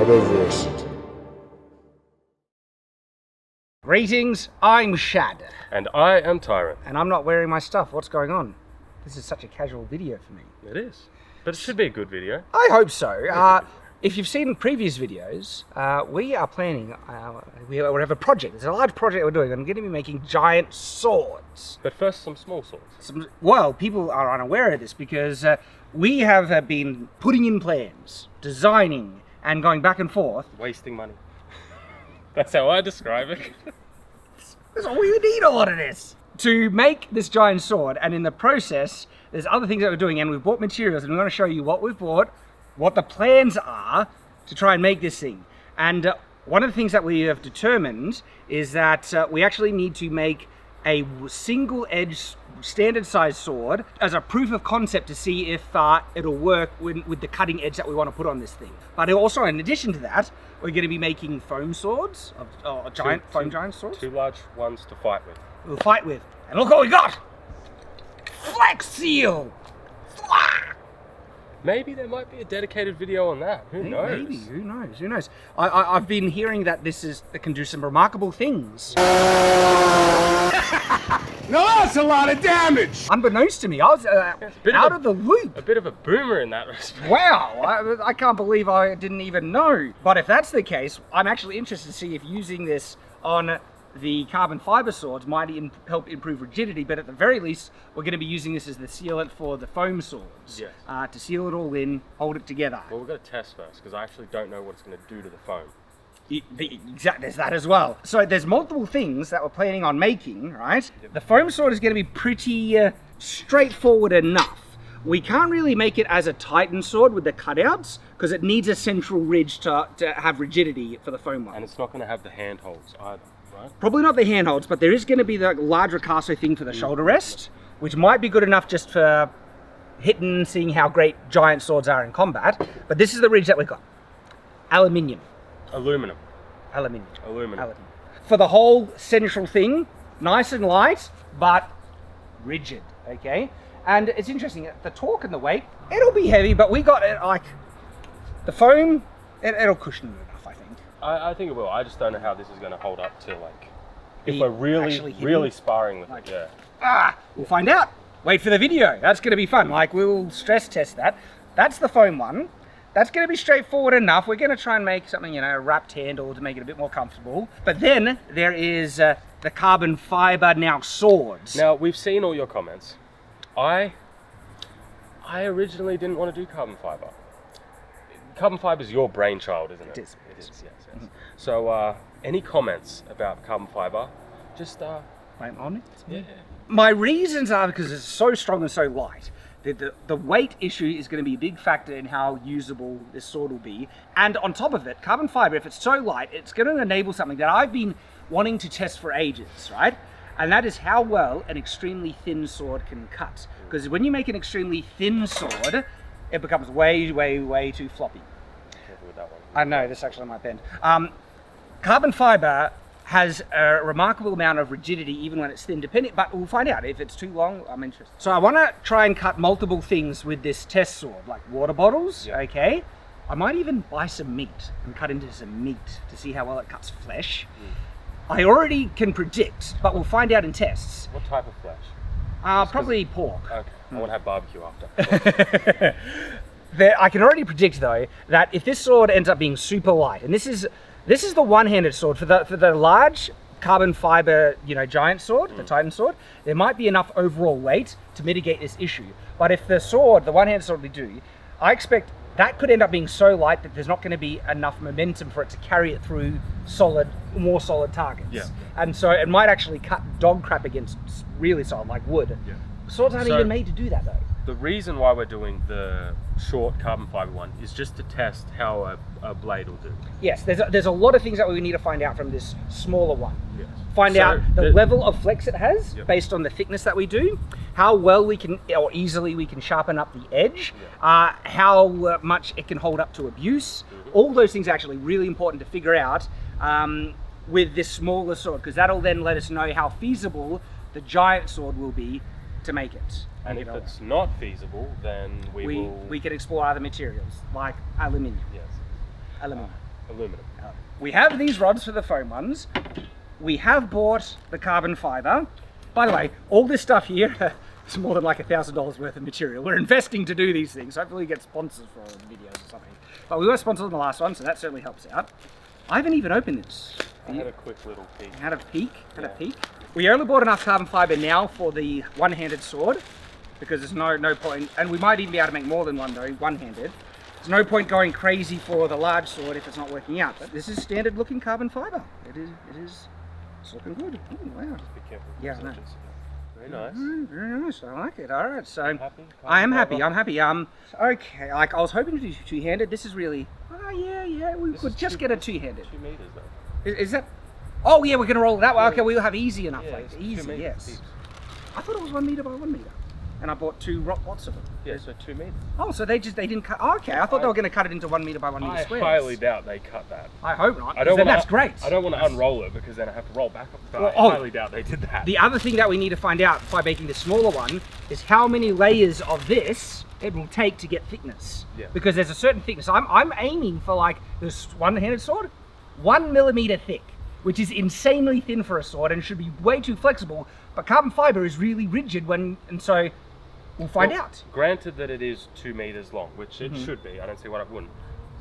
Shadowverse. Greetings, I'm Shad. And I am Tyrant. And I'm not wearing my stuff. What's going on? This is such a casual video for me. It is. But it should be a good video. I hope so. If you've seen previous videos, we are planning, we have a project. There's a large project we're doing. I'm going to be making giant swords. But first, some small swords. Well, people are unaware of this because we have been putting in plans, designing, and going back and forth. Wasting money. That's how I describe it. That's all we need all of this. To make this giant sword, and in the process, there's other things that we're doing, and we've bought materials, and we're going to show you what we've bought, what the plans are to try and make this thing. And one of the things that we have determined is that we actually need to make a single-edged, standard-sized sword as a proof of concept to see if it'll work with the cutting edge that we want to put on this thing. But also, in addition to that, we're going to be making foam swords, giant swords. Two large ones to fight with. We'll fight with. And look what we got! Flex Seal! Maybe there might be a dedicated video on that. Who knows? Maybe. Who knows? Who knows? I've been hearing that it can do some remarkable things. Now that's a lot of damage! Unbeknownst to me, I was out of the loop. A bit of a boomer in that respect. Wow, I can't believe I didn't even know. But if that's the case, I'm actually interested to see if using this on the carbon fiber swords might help improve rigidity, but at the very least, we're going to be using this as the sealant for the foam swords. Yes. To seal it all in, hold it together. Well, we've got to test first, because I actually don't know what it's going to do to the foam. Exactly, there's that as well. So there's multiple things that we're planning on making, right? Yep. The foam sword is going to be pretty straightforward enough. We can't really make it as a Titan sword with the cutouts, because it needs a central ridge to have rigidity for the foam one. And it's not going to have the handholds either. Right. Probably not the handholds, but there is going to be the large ricasso thing for the shoulder rest, which might be good enough just for hitting, seeing how great giant swords are in combat. But this is the ridge that we've got. Aluminium. Aluminum. Aluminium. Aluminum. For the whole central thing, nice and light, but rigid, okay? And it's interesting, the torque and the weight, it'll be heavy, but we got it like, the foam, it'll cushion it enough, I think. I think it will. I just don't know how this is going to hold up to, like, if we're really sparring with it, yeah. We'll find out. Wait for the video. That's going to be fun. Like, we'll stress test that. That's the foam one. That's going to be straightforward enough. We're going to try and make something, a wrapped handle to make it a bit more comfortable. But then there is the carbon fiber swords. Now, we've seen all your comments. I originally didn't want to do carbon fiber. Carbon fiber is your brainchild, isn't it? It is. It is, yes. Mm-hmm. So, any comments about carbon fiber, just... I'm on it. Yeah. My reasons are because it's so strong and so light. The weight issue is going to be a big factor in how usable this sword will be. And on top of it, carbon fiber, if it's so light, it's going to enable something that I've been wanting to test for ages, right? And that is how well an extremely thin sword can cut. Because when you make an extremely thin sword, it becomes way, way, way too floppy. Careful with that one. I know, this actually might bend. Carbon fiber has a remarkable amount of rigidity even when it's thin, but we'll find out. If it's too long, I'm interested. So I want to try and cut multiple things with this test sword, like water bottles, okay? I might even buy some meat and cut into some meat to see how well it cuts flesh. I already can predict, but we'll find out in tests. What type of flesh? Probably pork. Okay, I want to have barbecue after. I can already predict though, that if this sword ends up being super light, and this is the one-handed sword, for the large carbon fiber, giant sword, the Titan sword, there might be enough overall weight to mitigate this issue. But if the one-handed sword we do, I expect that could end up being so light that there's not going to be enough momentum for it to carry it through more solid targets. Yeah. And so it might actually cut dog crap against really solid, like wood. Yeah. Swords aren't even made to do that though. The reason why we're doing the short carbon fiber one is just to test how a blade will do. Yes, there's a lot of things that we need to find out from this smaller one. Yes. Find out the level of flex it has based on the thickness that we do, how well we can, or easily we can sharpen up the edge, how much it can hold up to abuse. All those things are actually really important to figure out with this smaller sword, because that'll then let us know how feasible the giant sword will be to make it. And if it's not feasible, then we can explore other materials like aluminium. Yes. Aluminium. Aluminum. We have these rods for the foam ones. We have bought the carbon fiber. By the way, all this stuff here is more than like $1,000 worth of material. We're investing to do these things. Hopefully we get sponsors for all the videos or something. But we were sponsored on the last one, so that certainly helps out. I haven't even opened this. I had a quick little peek. Had a peek. We only bought enough carbon fiber now for the one-handed sword, because there's no point, and we might even be able to make more than one though, one-handed. There's no point going crazy for the large sword if it's not working out. But this is standard looking carbon fiber. It's looking good. Oh, wow. Just be careful. Yeah, I know. Very nice. Very nice. I like it. All right. So Happy? I am happy. I'm happy. Okay. Like I was hoping to do two-handed. This is really. Oh yeah. We could just get a two-handed. 2 meters though. Is that? Oh yeah, we're gonna roll it that way. Okay, we'll have easy enough. Yeah, Like it's 2 easy. meters Yes. deep. I thought it was 1 meter by 1 meter, and I bought two lots of them. Yeah, so 2 meters. Oh, so they didn't cut. Oh, okay, I thought they were going to cut it into 1 meter by 1 meter I squares. highly doubt they cut that. I hope not. I don't wanna, That's great. I don't want to unroll it because then I have to roll back up. But Well, I highly doubt they did that. The other thing that we need to find out by making the smaller one is how many layers of this it will take to get thickness. Yeah. Because there's a certain thickness. I'm aiming for like this one-handed sword, 1 millimeter thick, which is insanely thin for a sword and should be way too flexible. But carbon fiber is really rigid and so we'll find out. Granted that it is 2 meters long, which it should be. I don't see why it wouldn't.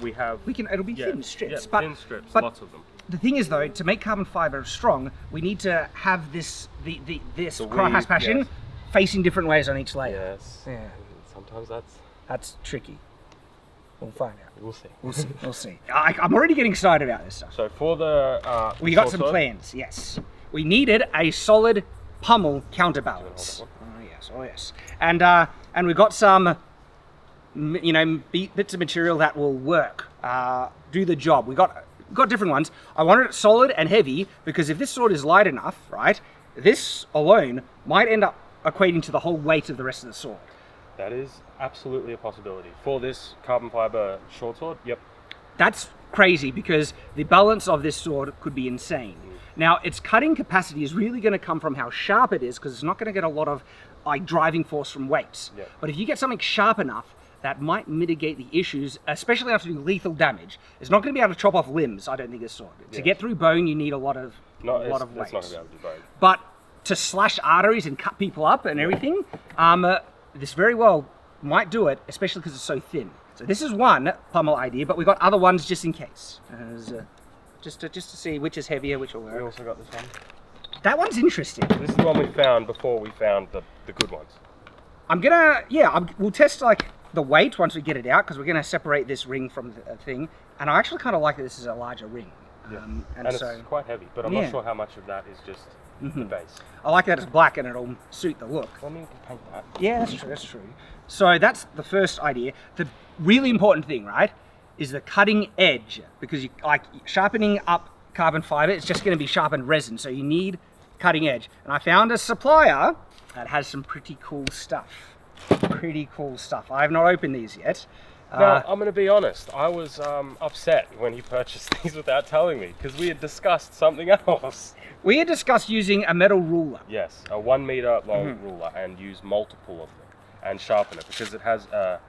It'll be thin strips. Yeah, but, thin strips, but lots of them. the thing is though, to make carbon fiber strong, we need to have this The cross passion yes. facing different ways on each layer. Yes. Yeah. Sometimes That's tricky. We'll find out. we'll see. We'll see. I'm already getting excited about this stuff. So for the We got sword some sword, plans, yes. We needed a solid pummel counterbalance. Oh yes. And we got some, bits of material that will work, do the job. We got different ones. I wanted it solid and heavy because if this sword is light enough, right, this alone might end up equating to the whole weight of the rest of the sword. That is absolutely a possibility. For this carbon fiber short sword, yep. That's crazy because the balance of this sword could be insane. Now, its cutting capacity is really going to come from how sharp it is because it's not going to get a lot of driving force from weights. Yep. But if you get something sharp enough, that might mitigate the issues, especially after doing lethal damage. It's not going to be able to chop off limbs, I don't think, this sword. To get through bone, you need a lot of weight. It's not going to be able to do bone. But to slash arteries and cut people up and everything, this very well might do it, especially because it's so thin. So this is one pummel idea, but we got other ones just in case. Just to see which is heavier, which will work. We also got this one. That one's interesting. This is the one we found before we found the good ones. We'll test like the weight once we get it out because we're gonna separate this ring from the thing. And I actually kind of like that this is a larger ring. Yeah. And it's so quite heavy, but I'm not sure how much of that is just the base. I like that it's black and it'll suit the look. Well, I mean, we can paint that. Yeah, that's true. So that's the first idea. The really important thing, right, is the cutting edge, because you like sharpening up carbon fiber, it's just going to be sharpened resin, so you need cutting edge. And I found a supplier that has some pretty cool stuff. I have not opened these yet. Now, I'm going to be honest, I was upset when he purchased these without telling me, because we had discussed something else. We had discussed using a metal ruler. Yes, a 1 meter long ruler, and use multiple of them and sharpen it because it has a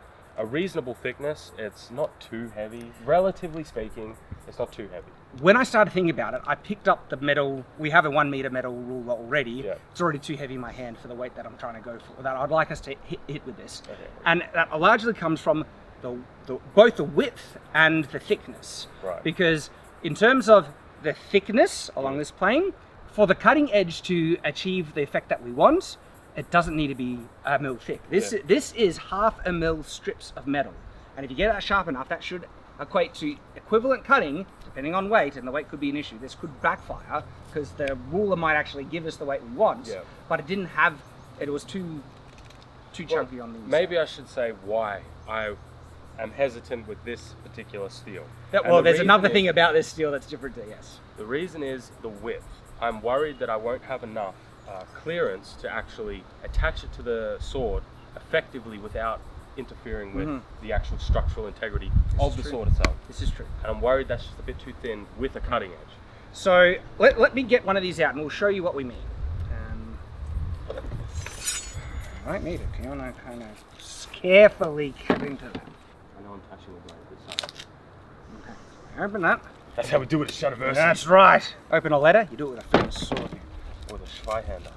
reasonable thickness. It's not too heavy, relatively speaking. It's not too heavy. When I started thinking about it, I picked up the metal. We have a 1 meter metal ruler already. Yeah. It's already too heavy in my hand for the weight that I'm trying to go for. That I'd like us to hit with this, Okay. and that largely comes from both the width and the thickness. Right. Because in terms of the thickness along this plane, for the cutting edge to achieve the effect that we want, it doesn't need to be a mil thick. This is 1/2 mil strips of metal, and if you get that sharp enough, that should equate to equivalent cutting, depending on weight, and the weight could be an issue. This could backfire because the ruler might actually give us the weight we want, but it didn't have. It was too chunky on these. Maybe I should say why I am hesitant with this particular steel. Well, there's another thing about this steel that's different to yes. The reason is the width. I'm worried that I won't have enough clearance to actually attach it to the sword effectively without interfering with the actual structural integrity of the sword itself. This is true. And I'm worried that's just a bit too thin with a cutting edge. So let me get one of these out and we'll show you what we mean. I don't need it. You want to kind of carefully cut into that. I know I'm touching the blade this side. Okay. Open that. That's how we do it at Shadowverse. That's right. Open a letter, you do it with a famous sword. With a Schweihander.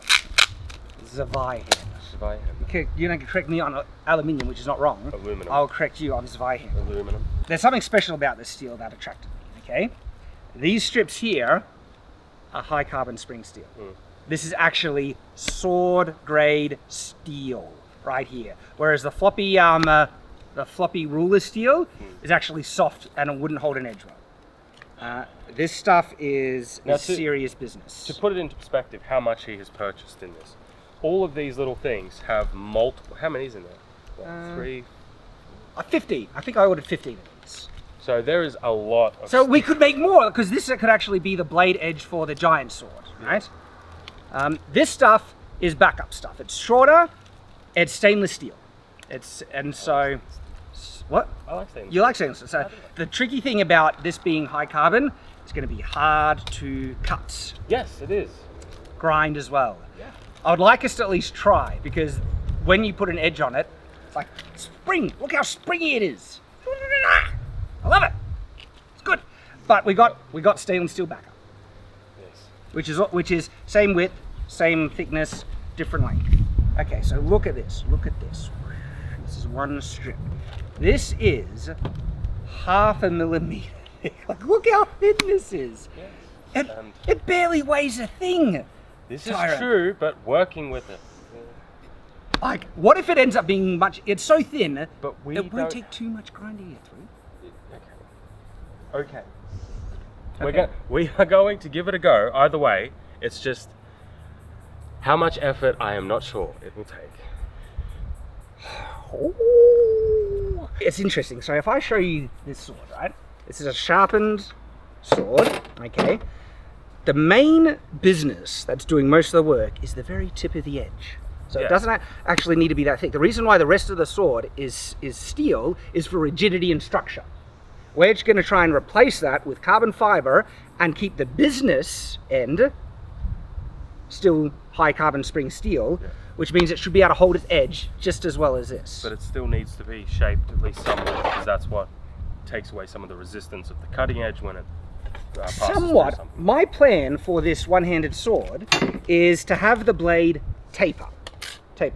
Zweihander. Schweihander. Okay, you don't correct me on aluminium, which is not wrong. Aluminum. I'll correct you on Zweihander. Aluminum. There's something special about this steel that attracted me, okay? These strips here are high carbon spring steel. This is actually sword grade steel right here. Whereas the floppy ruler steel is actually soft and it wouldn't hold an edge well. This stuff is serious business. To put it into perspective, how much he has purchased in this. All of these little things have multiple. How many is in there? What, 3? 50. I think I ordered 15 of these. So there is a lot of. So we could make more because this could actually be the blade edge for the giant sword, right? This stuff is backup stuff. It's shorter. It's stainless steel. What? I like stainless. You like stainless steel. So the tricky thing about this being high carbon, it's going to be hard to cut. Yes, it is. Grind as well. Yeah. I would like us to at least try because when you put an edge on it, it's like spring. Look how springy it is. I love it. It's good. But we got stainless steel backup. Yes. Which is same width, same thickness, different length. Okay, so look at this. Look at this. This is one strip. This is 0.5 millimeter. Like, look how thin this is. Yes. It barely weighs a thing. This Tyra. is true, but working with it. Like, what if it ends up being much? It's so thin, But it won't take too much grinding it through. Okay. We are going to give it a go. Either way, it's just how much effort I am not sure it will take. Oh. It's interesting. So if I show you this sword, right? This is a sharpened sword, okay? The main business that's doing most of the work is the very tip of the edge. So it doesn't actually need to be that thick. The reason why the rest of the sword is steel is for rigidity and structure. We're just going to try and replace that with carbon fiber and keep the business end still high carbon spring steel, which means it should be able to hold its edge just as well as this. But it still needs to be shaped at least somewhat, because that's what takes away some of the resistance of the cutting edge when it passes somewhat. through something. My plan for this one-handed sword is to have the blade taper.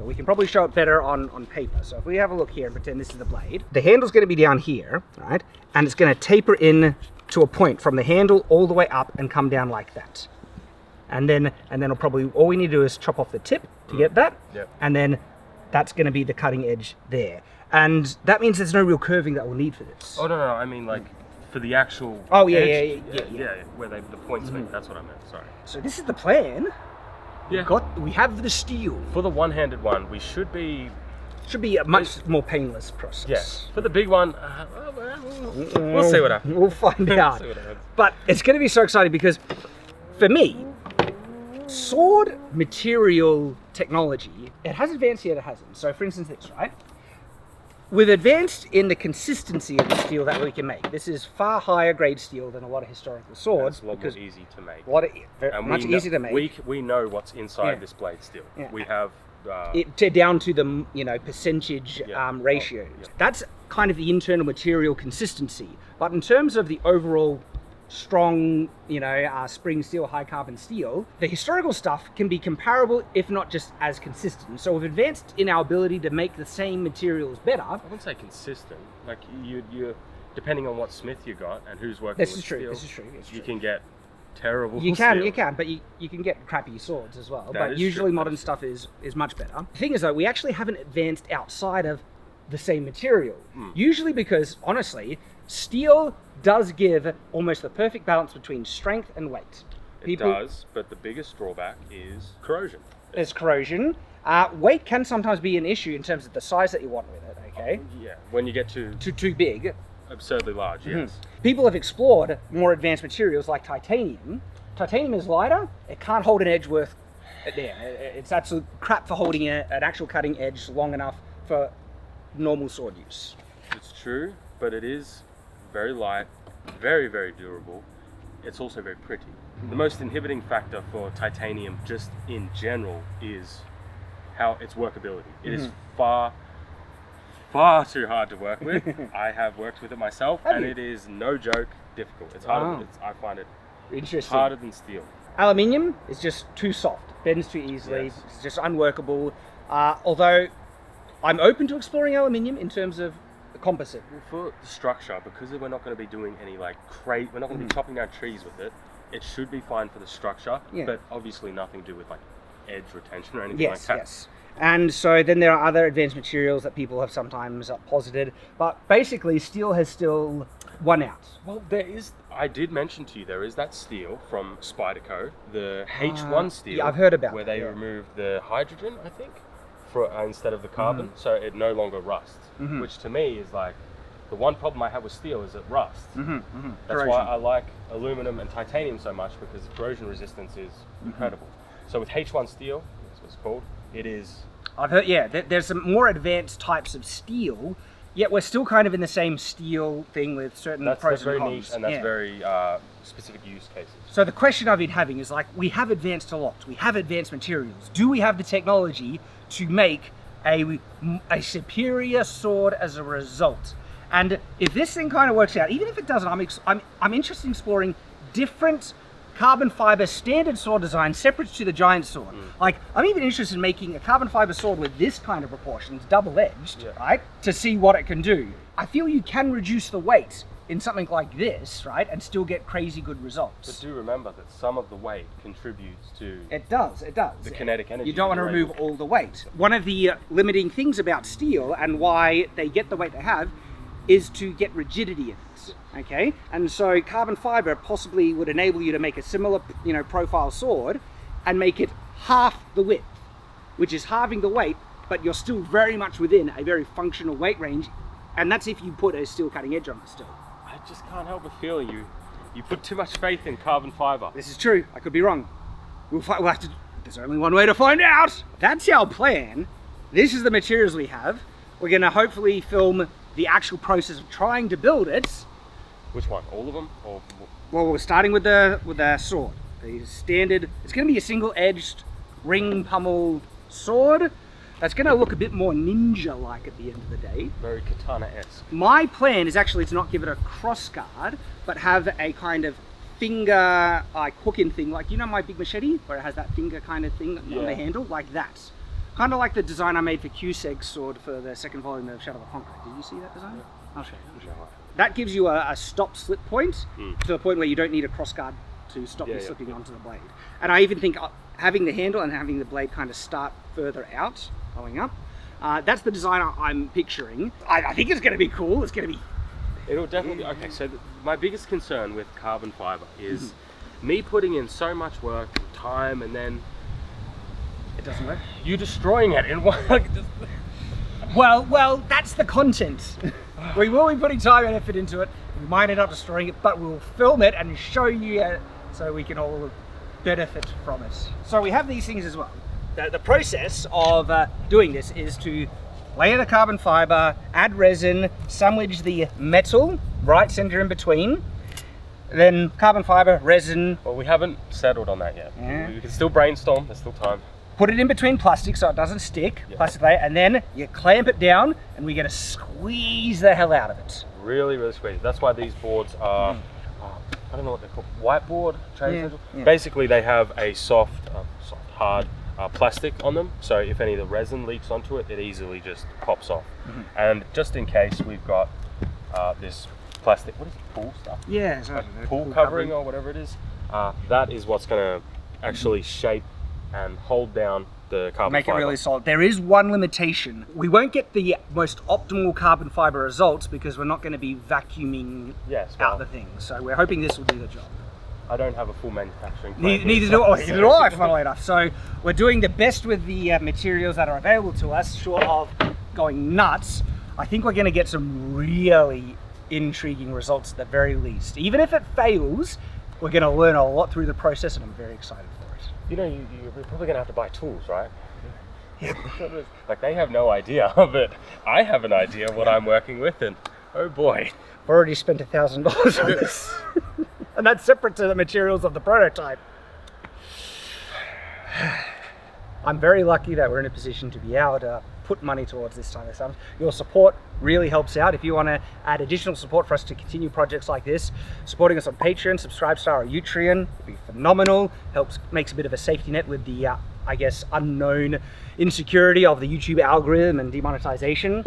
We can probably show it better on paper. So if we have a look here and pretend this is the blade, the handle's going to be down here, right? And it's going to taper in to a point from the handle all the way up and come down like that. And then it'll probably, all we need to do is chop off the tip to get that. Yep. And then that's going to be the cutting edge there. And that means there's no real curving that we'll need for this. Oh, no, I mean like for the actual edge, yeah, where the points meet. That's what I meant, sorry. So this is the plan. Yeah. We have the steel. For the one-handed one, we should be a much more painless process. Yes. For the big one, we'll see what happens. We'll find out. See what happens. But it's going to be so exciting because, for me, sword material technology, it has advanced yet it hasn't. So, for instance, this, right? We've advanced in the consistency of the steel that we can make. This is far higher grade steel than a lot of historical swords. It's a lot more easy to make. Much easier to make. We know what's inside this blade steel. Yeah. We have down to the percentage ratio. Yeah. That's kind of the internal material consistency. But in terms of the overall strong, spring steel, high carbon steel, the historical stuff can be comparable, if not just as consistent. So we've advanced in our ability to make the same materials better. I wouldn't say consistent. Like you depending on what smith you got and who's working This with is true. steel, This is true. you can get terrible You steel. can, but you can get crappy swords as well. That But is usually true, modern stuff is much better. The thing is though, we actually haven't advanced outside of the same material. Usually because, honestly, steel does give almost the perfect balance between strength and weight. It does, but the biggest drawback is corrosion. There's corrosion. Weight can sometimes be an issue in terms of the size that you want with it, okay? Yeah, when you get to Too big. absurdly large, yes. People have explored more advanced materials like titanium. Titanium is lighter. It can't hold an edge worth there. It's absolute crap for holding an actual cutting edge long enough for normal sword use. It's true, but it is very light, very, very durable. It's also very pretty. The most inhibiting factor for titanium just in general is how its workability. It is far too hard to work with. I have worked with it myself and it is no joke. difficult. It's harder. Oh. I find it Interesting. harder than steel. Aluminium is just too soft, bends too easily, Yes. it's just unworkable. Although I'm open to exploring aluminium in terms of the composite. Well, for the structure, because we're not going to be doing any like we're not going to be chopping down trees with it. It should be fine for the structure, Yeah. but obviously nothing to do with like edge retention or anything like Yes, that. yes. And so then there are other advanced materials that people have sometimes posited, but basically steel has still won out. Well, I did mention to you, there is that steel from Spyderco, the H1 steel. Yeah, I've heard about where that, they yeah. removed the hydrogen, I think, instead of the carbon, so it no longer rusts. Which to me is like, the one problem I have with steel is it rusts. That's Corrosion. why I like aluminum and titanium so much, because corrosion resistance is incredible. So with H1 steel, that's what it's called, it is... I've heard, yeah, there's some more advanced types of steel, yet we're still kind of in the same steel thing with certain That's pros very and niche, cons. and that's Yeah. very specific use cases. So the question I've been having is like, we have advanced a lot, we have advanced materials. Do we have the technology to make a superior sword as a result? And if this thing kind of works out, even if it doesn't, I'm interested in exploring different carbon fiber standard sword design separate to the giant sword. Like, I'm even interested in making a carbon fiber sword with this kind of proportions, double-edged, right? To see what it can do. I feel you can reduce the weight in something like this, right? And still get crazy good But results. do remember that some of the weight contributes to It does. the kinetic energy. You don't want to you're remove able- all the weight. One of the limiting things about steel and why they get the weight they have is to get rigidity in it, okay? And so carbon fiber possibly would enable you to make a similar, profile sword and make it half the width, which is halving the weight, but you're still very much within a very functional weight range, and that's if you put a steel cutting edge on it still. I just can't help but feeling you put too much faith in carbon fiber. This is true, I could be wrong. We'll have to, there's only one way to find out. That's our plan. This is the materials we have. We're gonna hopefully film the actual process of trying to build it. Which one? All of them? Or Well, we're starting with the sword. The standard, it's gonna be a single-edged ring pummel sword. That's gonna look a bit more ninja-like at the end of the day. very katana-esque? My plan is actually to not give it a cross guard, but have a kind of finger hook-in thing, like, my big machete, where it has that finger kind of thing on Yeah. the handle, like that. Kind of like the design I made for Cuseg's sword for the second volume of Shadow of the Conqueror. Did you see that design? I'll show you. That gives you a stop slip point to the point where you don't need a cross guard to stop you slipping onto the blade. And I even think having the handle and having the blade kind of start further out, going up, that's the design I'm picturing. I think it's going to be cool. It's going to be... It'll definitely be... Okay, so my biggest concern with carbon fiber is me putting in so much work and time, and then It doesn't work. you destroying it in one... Well, that's the content. We will be putting time and effort into it. We might end up destroying it, but we'll film it and show you so we can all benefit from it. So we have these things as well. The process of doing this is to layer the carbon fiber, add resin, sandwich the metal, right center in between, then carbon fiber, resin, Well, we haven't settled on that yet. Yeah. We can still brainstorm, there's still time. put it in between plastic so it doesn't stick, plastic layer, and then you clamp it down and we're gonna squeeze the hell out of it. Really, really squeezy. That's why these boards are, I don't know what they're called, whiteboard trays? Yeah. Basically, they have a soft, hard plastic on them, so if any of the resin leaks onto it, it easily just pops off. And just in case, we've got this plastic, what is it, pool stuff? Yeah, so Pool covering or whatever it is. That is what's going to actually shape and hold down the carbon make fiber. it really solid. There is one limitation. We won't get the most optimal carbon fiber results because we're not going to be vacuuming Yes, out well, the thing. So we're hoping this will do the job. I don't have a full manufacturing plant. Neither do I, funnily enough. So we're doing the best with the materials that are available to us, short of going nuts. I think we're going to get some really intriguing results at the very least. Even if it fails, we're going to learn a lot through the process, and I'm very excited for it. You know, you're probably going to have to buy tools, right? Like, they have no idea, but I have an idea what I'm working with, and oh boy. I've already spent $1,000 on this. And that's separate to the materials of the prototype. I'm very lucky that we're in a position to be able to put money towards this kind of stuff. Your support really helps out. If you want to add additional support for us to continue projects like this, supporting us on Patreon, Subscribestar or Utreon would be phenomenal. Makes a bit of a safety net with the I guess unknown insecurity of the YouTube algorithm and demonetization.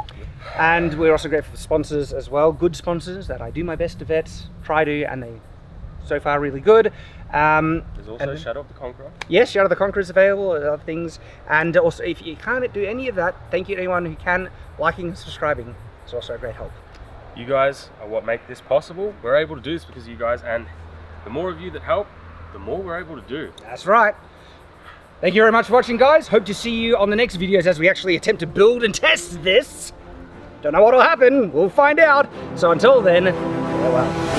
And we're also grateful for sponsors as well, good sponsors that I do my best to vet, try to, and they so far really good. There's also Shadow of the Conqueror. Yes, Shadow of the Conqueror is available, other things. And also, if you can't do any of that, thank you to anyone who can. Liking and subscribing is also a great help. You guys are what make this possible. We're able to do this because of you guys, and the more of you that help, the more we're able to do. That's right. Thank you very much for watching, guys. Hope to see you on the next videos as we actually attempt to build and test this. Don't know what will happen. We'll find out. So until then, farewell.